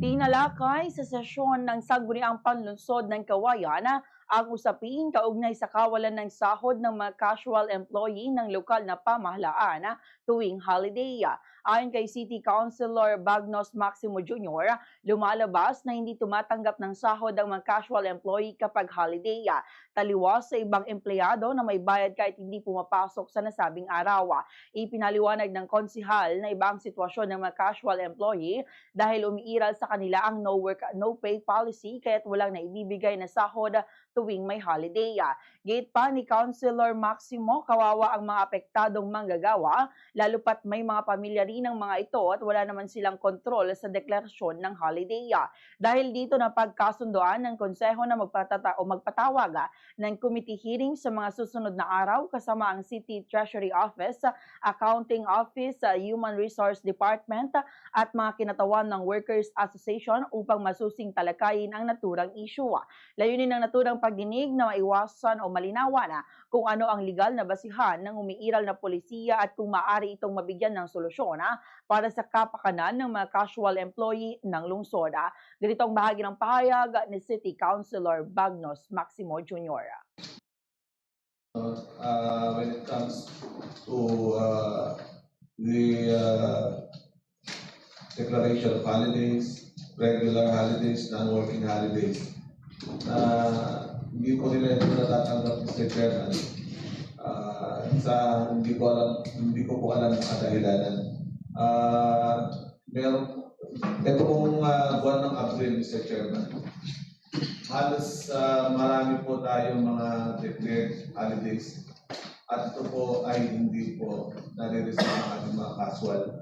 Tinalakay sa sesyon ng Sangguniang Panlunsod ng Kawayan ang usapin kaugnay sa kawalan ng sahod ng mga casual employee ng lokal na pamahalaan tuwing holiday. Ayon kay City Councilor Bagnos Maximo Jr., lumalabas na hindi tumatanggap ng sahod ang mga casual employee kapag holiday. Taliwas sa ibang empleyado na may bayad kahit hindi pumapasok sa nasabing araw. Ipinaliwanag ng konsihal na iba ang sitwasyon ng mga casual employee dahil umiiral sa kanila ang no work, no pay policy kaya't walang naibibigay na sahod tuwing may holiday. Gate pa ni Councilor Maximo, kawawa ang mga apektadong manggagawa, lalo pat may mga pamilya rin ng mga ito at wala naman silang kontrol sa deklarasyon ng holiday. Dahil dito na pagkasundoan ng konseho na magpatawag ng committee hearing sa mga susunod na araw kasama ang City Treasury Office, Accounting Office, Human Resource Department at mga kinatawan ng Workers Association upang masusing talakayin ang naturang issue. Layunin ng naturang pagdinig na maiwasan o malinawan kung ano ang legal na basihan ng umiiral na polisiya at kung maaari itong mabigyan ng solusyon para sa kapakanan ng mga casual employee ng lungsod. Ganito ang bahagi ng pahayag ni City Councilor Bagnos Maximo Jr. When it comes to the declaration of holidays, regular holidays, non-working holidays, hindi ko nila ito natatanggap, Mr. Chairman. Hindi ko po alam ang kadahilanan. Ito pong buwan ng April, Mr. Chairman. Halos marami po tayong mga declared holidays at ito po ay hindi po nare-receive ng ating mga casual